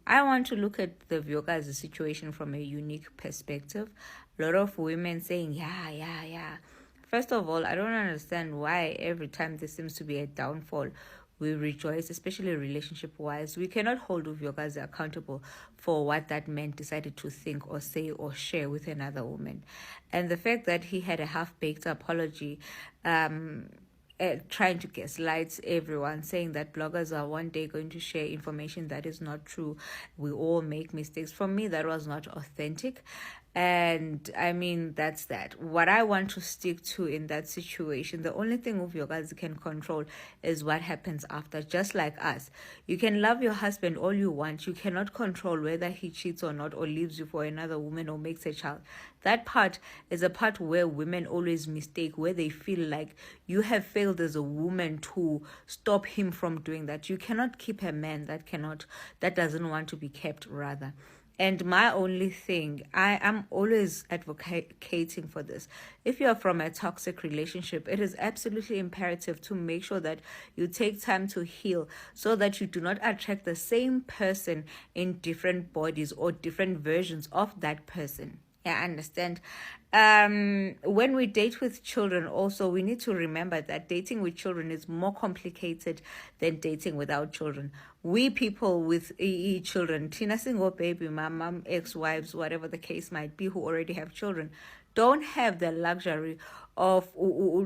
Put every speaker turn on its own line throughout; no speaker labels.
I want to look at the Vuyokazi situation from a unique perspective. A lot of women saying, yeah, yeah, yeah. First of all, I don't understand why every time there seems to be a downfall, we rejoice, especially relationship-wise. We cannot hold Vuyokazi accountable for what that man decided to think or say or share with another woman. And the fact that he had a half-baked apology, trying to gaslight everyone, saying that bloggers are one day going to share information that is not true. We all make mistakes. For me, that was not authentic. And I mean, that's that. What I want to stick to in that situation, the only thing Vuyokazi can control is what happens after. Just like us, you can love your husband all you want. You cannot control whether he cheats or not, or leaves you for another woman, or makes a child. That part is a part where women always mistake, where they feel like you have failed as a woman to stop him from doing that. You cannot keep a man that doesn't want to be kept, rather. And my only thing, I am always advocating for this. If you are from a toxic relationship, it is absolutely imperative to make sure that you take time to heal, so that you do not attract the same person in different bodies or different versions of that person. Yeah, I understand. When we date with children, also, we need to remember that dating with children is more complicated than dating without children. We people with children, Tina single baby, mom, ex-wives, whatever the case might be, who already have children, don't have the luxury of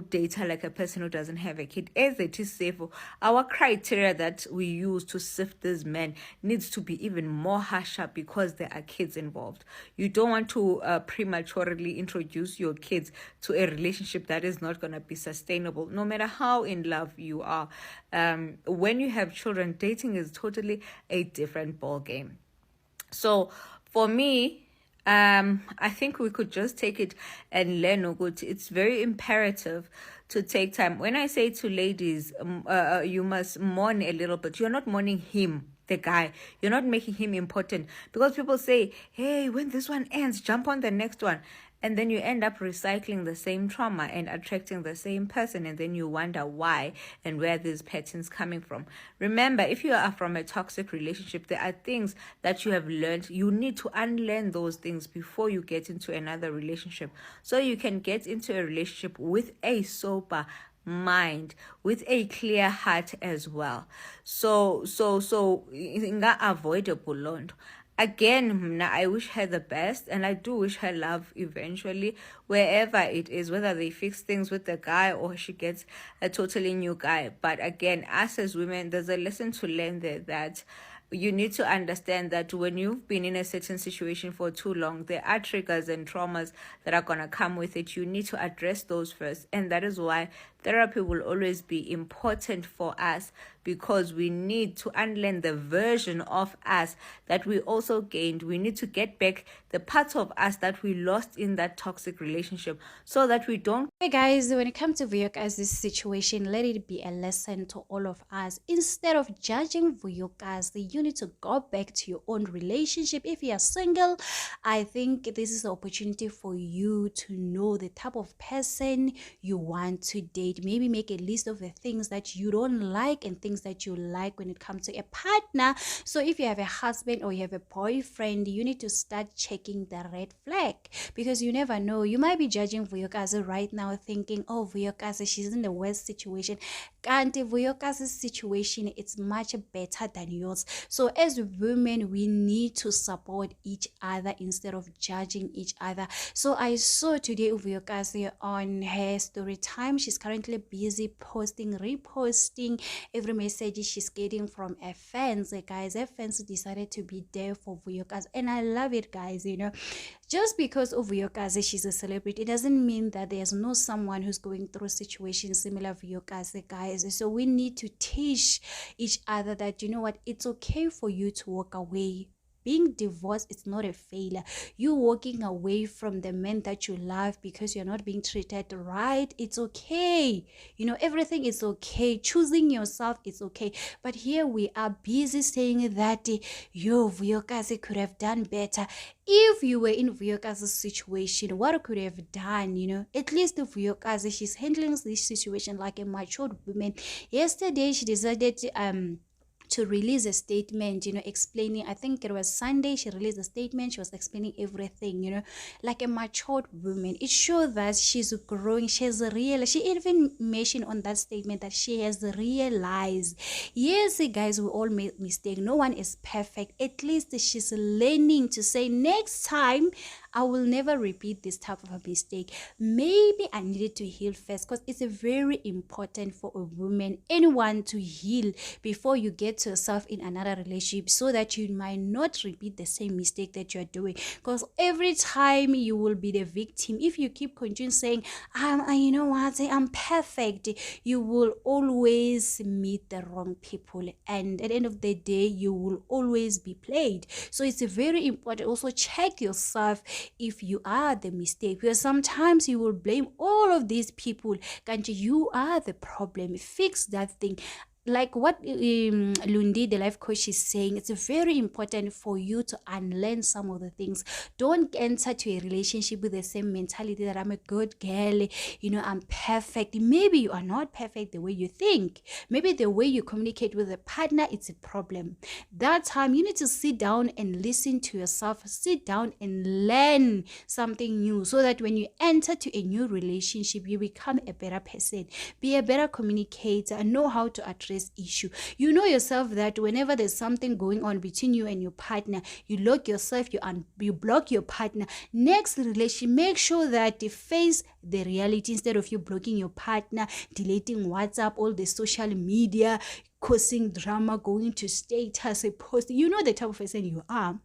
data like a person who doesn't have a kid. As it is safe, our criteria that we use to sift these men needs to be even more harsher, because there are kids involved. You don't want to prematurely introduce your kids to a relationship that is not going to be sustainable, no matter how in love you are. When you have children, dating is totally a different ball game. So for me, I think we could just take it and learn. It's very imperative to take time. When I say to ladies, you must mourn a little bit, you're not mourning him, the guy. You're not making him important, because people say, hey, when this one ends, jump on the next one. And then you end up recycling the same trauma and attracting the same person, and then you wonder why and where these patterns coming from. Remember, if you are from a toxic relationship, there are things that you have learned. You need to unlearn those things before you get into another relationship, so you can get into a relationship with a sober mind, with a clear heart as well. So avoidable lonto. Again, I wish her the best, and I do wish her love eventually, wherever it is, whether they fix things with the guy or she gets a totally new guy. But again, us as women, there's a lesson to learn there, that you need to understand that when you've been in a certain situation for too long, there are triggers and traumas that are going to come with it. You need to address those first. And that is why therapy will always be important for us, because we need to unlearn the version of us that we also gained. We need to get back the parts of us that we lost in that toxic relationship, so that we don't.
Hey guys, when it comes to Vuyokazi's situation, let it be a lesson to all of us. Instead of judging Vuyokazi, you need to go back to your own relationship. If you are single, I think this is the opportunity for you to know the type of person you want to date. Maybe make a list of the things that you don't like and things that you like when it comes to a partner. So if you have a husband or you have a boyfriend, you need to start checking the red flag, because you never know. You might be judging Vuyokazi right now, thinking, oh, Vuyokazi, she's in the worst situation. And Vuyokazi's situation, it's much better than yours. So as women, we need to support each other instead of judging each other. So I saw today Vuyokazi on her story time. She's currently busy posting, reposting every message she's getting from her fans. Guys, her fans decided to be there for Vuyokazi, and I love it, guys. Just because of Vuyokazi, she's a celebrity, it doesn't mean that there's no someone who's going through situations similar to Vuyokazi, guys. So we need to teach each other that, you know what, it's okay for you to walk away. Being divorced is not a failure. You walking away from the man that you love because you're not being treated right, it's okay. Everything is okay. Choosing yourself is okay. But here we are busy saying that Vuyokazi could have done better. If you were in Vuyokazi's situation, what could have done? At least Vuyokazi, she's handling this situation like a matured woman. Yesterday, she decided to release a statement, explaining. I think it was Sunday, she released a statement. She was explaining everything, like a matured woman. It shows that she's growing. She even mentioned on that statement that she has realized. Yes, guys, we all make mistakes. No one is perfect. At least she's learning to say, next time I will never repeat this type of a mistake. Maybe I needed to heal first, because it's a very important for a woman, anyone, to heal before you get yourself in another relationship, so that you might not repeat the same mistake that you're doing. Because every time you will be the victim. If you keep continuing saying, you know what, I'm perfect, you will always meet the wrong people, and at the end of the day you will always be played. So it's very important. Also check yourself if you are the mistake, because sometimes you will blame all of these people. Can't you are the problem? Fix that thing. Like what Lundi, the life coach, is saying, it's very important for you to unlearn some of the things. Don't enter to a relationship with the same mentality that I'm a good girl, I'm perfect. Maybe you are not perfect the way you think. Maybe the way you communicate with a partner, it's a problem. That time you need to sit down and listen to yourself. Sit down and learn something new, so that when you enter to a new relationship, you become a better person, be a better communicator, and know how to address issue. You know yourself that whenever there's something going on between you and your partner, you lock yourself, you block your partner. Next relation, make sure that they face the reality, instead of you blocking your partner, deleting WhatsApp, all the social media, causing drama, going to status, post. You know the type of person you are.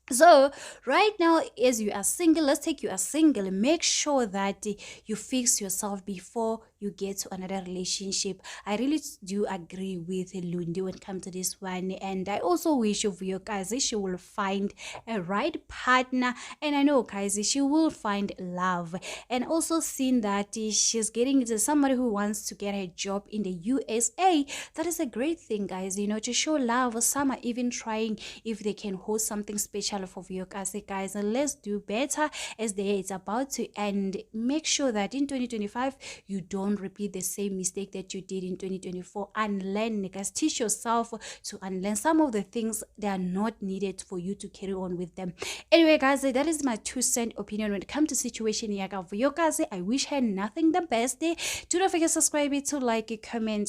So right now, as you are single, let's take you as single. Make sure that you fix yourself before you get to another relationship. I really do agree with Lundi when it comes to this one, and I also wish of Vuyokazi she will find a right partner, and I know Kazi, she will find love. And also seeing that she's getting into somebody who wants to get a job in the USA. That is a great thing, guys, to show love. Some are even trying if they can hold something special for Vuyokazi, guys, and let's do better as the year is about to end. Make sure that in 2025 you don't repeat the same mistake that you did in 2024. Unlearn, guys. Teach yourself to unlearn some of the things that are not needed for you to carry on with them. Anyway, guys, that is my 2-cent opinion when it comes to situation here. Vuyokazi, I wish her nothing the best. Do not forget to subscribe, to like, comment,